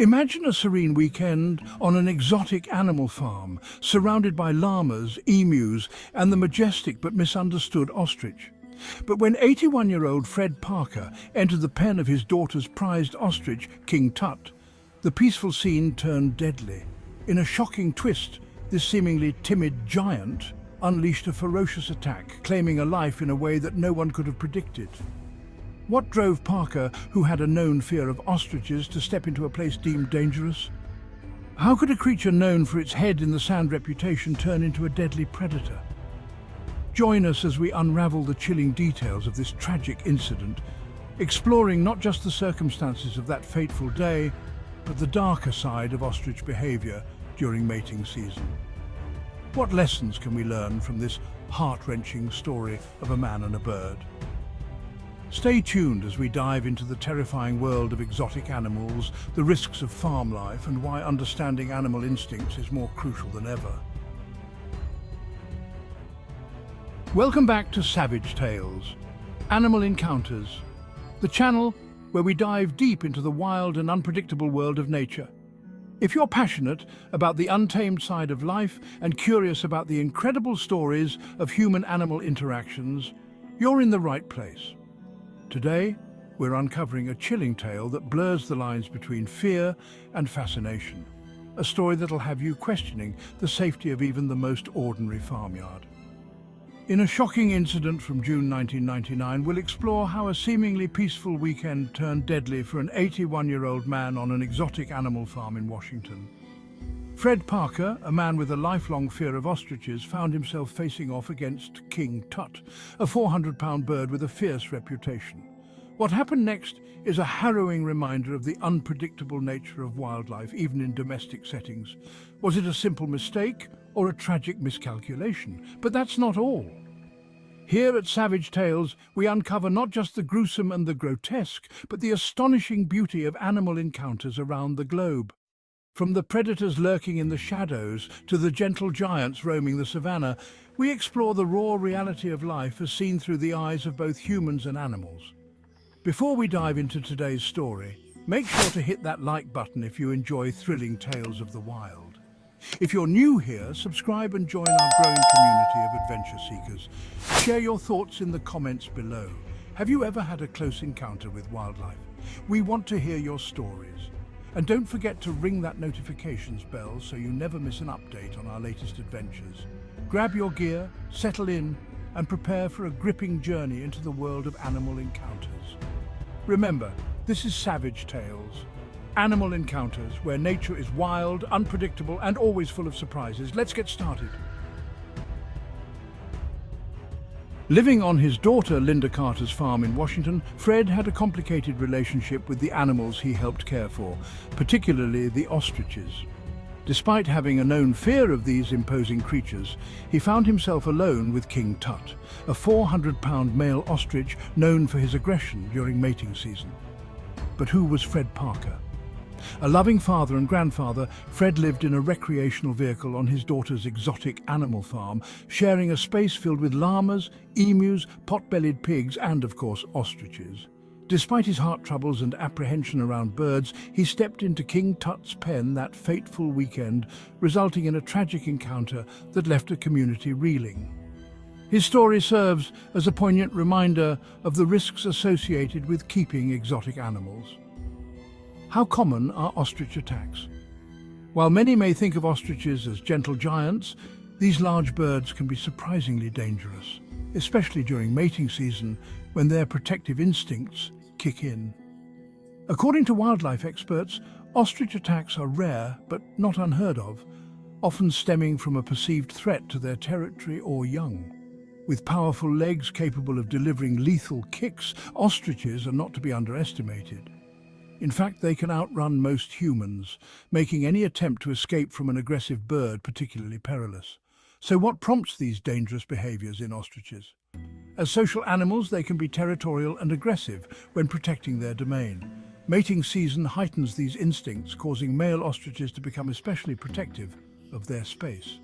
Imagine a serene weekend on an exotic animal farm, surrounded by llamas, emus, and the majestic but misunderstood ostrich. But when 81-year-old Fred Parker entered the pen of his daughter's prized ostrich, King Tut, the peaceful scene turned deadly. In a shocking twist, this seemingly timid giant unleashed a ferocious attack, claiming a life in a way that no one could have predicted. What drove Parker, who had a known fear of ostriches, to step into a place deemed dangerous? How could a creature known for its head-in-the-sand reputation turn into a deadly predator? Join us as we unravel the chilling details of this tragic incident, exploring not just the circumstances of that fateful day, but the darker side of ostrich behavior during mating season. What lessons can we learn from this heart-wrenching story of a man and a bird? Stay tuned as we dive into the terrifying world of exotic animals, the risks of farm life, and why understanding animal instincts is more crucial than ever. Welcome back to Savage Tales, Animal Encounters, the channel where we dive deep into the wild and unpredictable world of nature. If you're passionate about the untamed side of life and curious about the incredible stories of human-animal interactions, you're in the right place. Today, we're uncovering a chilling tale that blurs the lines between fear and fascination. A story that'll have you questioning the safety of even the most ordinary farmyard. In a shocking incident from June 1999, we'll explore how a seemingly peaceful weekend turned deadly for an 81-year-old man on an exotic animal farm in Washington. Fred Parker, a man with a lifelong fear of ostriches, found himself facing off against King Tut, a 400-pound bird with a fierce reputation. What happened next is a harrowing reminder of the unpredictable nature of wildlife, even in domestic settings. Was it a simple mistake or a tragic miscalculation? But that's not all. Here at Savage Tales, we uncover not just the gruesome and the grotesque, but the astonishing beauty of animal encounters around the globe. From the predators lurking in the shadows to the gentle giants roaming the savannah, we explore the raw reality of life as seen through the eyes of both humans and animals. Before we dive into today's story, make sure to hit that like button if you enjoy thrilling tales of the wild. If you're new here, subscribe and join our growing community of adventure seekers. Share your thoughts in the comments below. Have you ever had a close encounter with wildlife? We want to hear your stories. And don't forget to ring that notifications bell so you never miss an update on our latest adventures. Grab your gear, settle in, and prepare for a gripping journey into the world of animal encounters. Remember, this is Savage Tales. Animal encounters, where nature is wild, unpredictable, and always full of surprises. Let's get started. Living on his daughter Linda Carter's farm in Washington, Fred had a complicated relationship with the animals he helped care for, particularly the ostriches. Despite having a known fear of these imposing creatures, he found himself alone with King Tut, a 400-pound male ostrich known for his aggression during mating season. But who was Fred Parker? A loving father and grandfather, Fred lived in a recreational vehicle on his daughter's exotic animal farm, sharing a space filled with llamas, emus, pot-bellied pigs, and, of course, ostriches. Despite his heart troubles and apprehension around birds, he stepped into King Tut's pen that fateful weekend, resulting in a tragic encounter that left a community reeling. His story serves as a poignant reminder of the risks associated with keeping exotic animals. How common are ostrich attacks? While many may think of ostriches as gentle giants, these large birds can be surprisingly dangerous, especially during mating season when their protective instincts kick in. According to wildlife experts, ostrich attacks are rare but not unheard of, often stemming from a perceived threat to their territory or young. With powerful legs capable of delivering lethal kicks, ostriches are not to be underestimated. In fact, they can outrun most humans, making any attempt to escape from an aggressive bird particularly perilous. So what prompts these dangerous behaviors in ostriches? As social animals, they can be territorial and aggressive when protecting their domain. Mating season heightens these instincts, causing male ostriches to become especially protective of their space.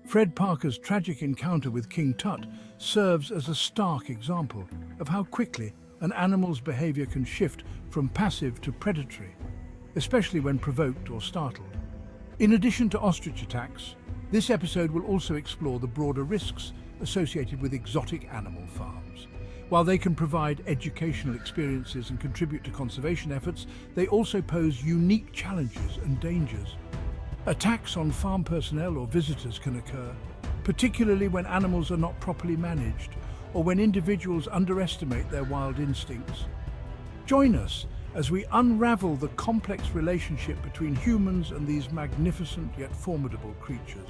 Fred Parker's tragic encounter with King Tut serves as a stark example of how quickly an animal's behavior can shift from passive to predatory. especially when provoked or startled. In addition to ostrich attacks, this episode will also explore the broader risks associated with exotic animal farms. While they can provide educational experiences and contribute to conservation efforts, they also pose unique challenges and dangers. Attacks on farm personnel or visitors can occur, particularly when animals are not properly managed or when individuals underestimate their wild instincts. Join us as we unravel the complex relationship between humans and these magnificent yet formidable creatures.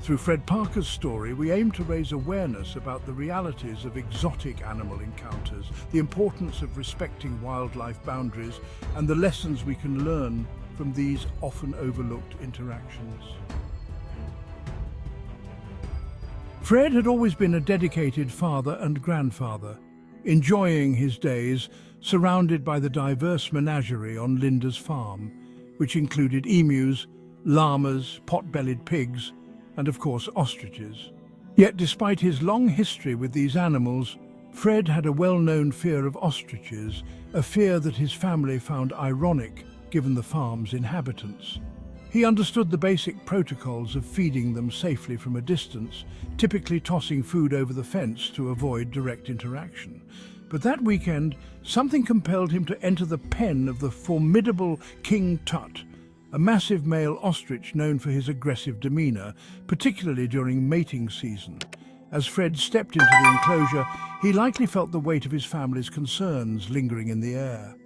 Through Fred Parker's story, we aim to raise awareness about the realities of exotic animal encounters, the importance of respecting wildlife boundaries, and the lessons we can learn from these often overlooked interactions. Fred had always been a dedicated father and grandfather, enjoying his days surrounded by the diverse menagerie on Linda's farm, which included emus, llamas, pot-bellied pigs, and of course ostriches. Yet despite his long history with these animals, Fred had a well-known fear of ostriches, a fear that his family found ironic given the farm's inhabitants. He understood the basic protocols of feeding them safely from a distance, typically tossing food over the fence to avoid direct interaction. But that weekend, something compelled him to enter the pen of the formidable King Tut, a massive male ostrich known for his aggressive demeanor, particularly during mating season. As Fred stepped into the enclosure, he likely felt the weight of his family's concerns lingering in the air.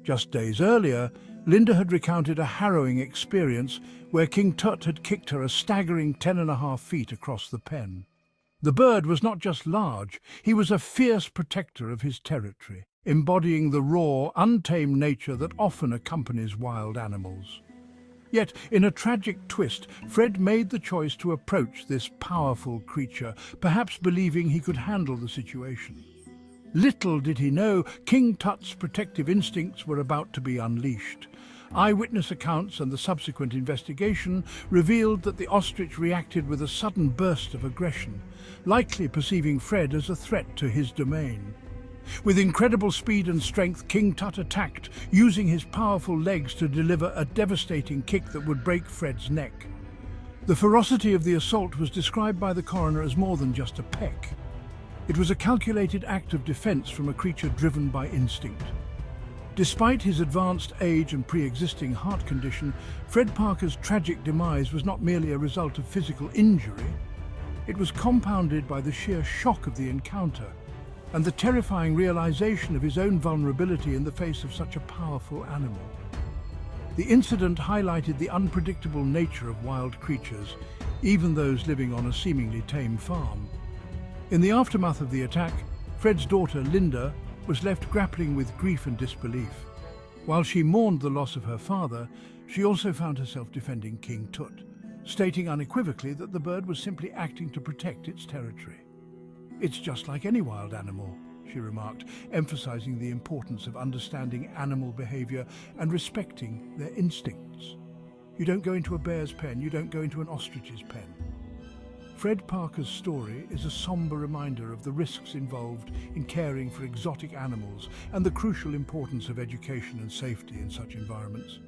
Just days earlier, Linda had recounted a harrowing experience where King Tut had kicked her a staggering 10.5 feet across the pen. The bird was not just large, he was a fierce protector of his territory, embodying the raw, untamed nature that often accompanies wild animals. Yet, in a tragic twist, Fred made the choice to approach this powerful creature, perhaps believing he could handle the situation. Little did he know, King Tut's protective instincts were about to be unleashed. Eyewitness accounts and the subsequent investigation revealed that the ostrich reacted with a sudden burst of aggression, likely perceiving Fred as a threat to his domain. With incredible speed and strength, King Tut attacked, using his powerful legs to deliver a devastating kick that would break Fred's neck. The ferocity of the assault was described by the coroner as more than just a peck. It was a calculated act of defense from a creature driven by instinct. Despite his advanced age and pre-existing heart condition, Fred Parker's tragic demise was not merely a result of physical injury. It was compounded by the sheer shock of the encounter and the terrifying realization of his own vulnerability in the face of such a powerful animal. The incident highlighted the unpredictable nature of wild creatures, even those living on a seemingly tame farm. In the aftermath of the attack, Fred's daughter, Linda, was left grappling with grief and disbelief. While she mourned the loss of her father, she also found herself defending King Tut, stating unequivocally that the bird was simply acting to protect its territory. "It's just like any wild animal," she remarked, emphasizing the importance of understanding animal behavior and respecting their instincts. "You don't go into a bear's pen, you don't go into an ostrich's pen." Fred Parker's story is a somber reminder of the risks involved in caring for exotic animals and the crucial importance of education and safety in such environments.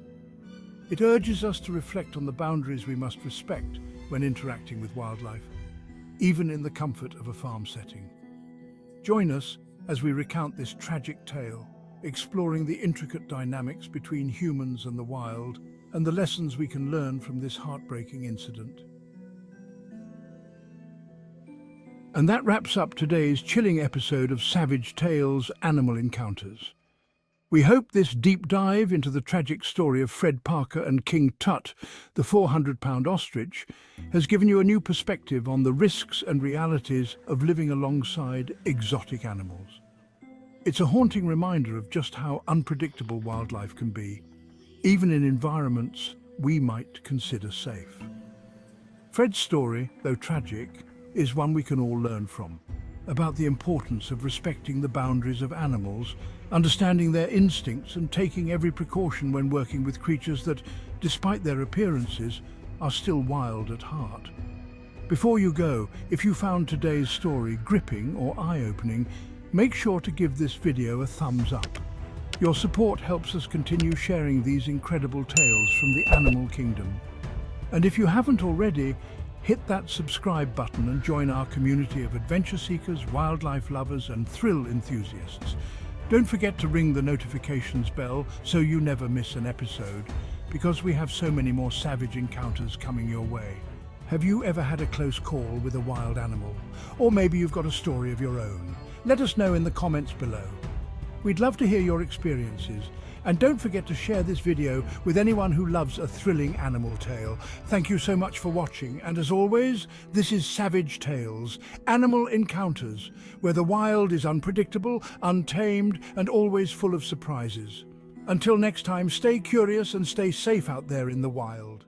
It urges us to reflect on the boundaries we must respect when interacting with wildlife, even in the comfort of a farm setting. Join us as we recount this tragic tale, exploring the intricate dynamics between humans and the wild, and the lessons we can learn from this heartbreaking incident. And that wraps up today's chilling episode of Savage Tales Animal Encounters. We hope this deep dive into the tragic story of Fred Parker and King Tut, the 400-pound ostrich, has given you a new perspective on the risks and realities of living alongside exotic animals. It's a haunting reminder of just how unpredictable wildlife can be, even in environments we might consider safe. Fred's story, though tragic, is one we can all learn from, about the importance of respecting the boundaries of animals, understanding their instincts and taking every precaution when working with creatures that, despite their appearances, are still wild at heart. Before you go, if you found today's story gripping or eye-opening, make sure to give this video a thumbs up. Your support helps us continue sharing these incredible tales from the animal kingdom. And if you haven't already, hit that subscribe button and join our community of adventure seekers, wildlife lovers, and thrill enthusiasts. Don't forget to ring the notifications bell so you never miss an episode, because we have so many more savage encounters coming your way. Have you ever had a close call with a wild animal? Or maybe you've got a story of your own? Let us know in the comments below. We'd love to hear your experiences. And don't forget to share this video with anyone who loves a thrilling animal tale. Thank you so much for watching. And as always, this is Savage Tales, Animal Encounters, where the wild is unpredictable, untamed, and always full of surprises. Until next time, stay curious and stay safe out there in the wild.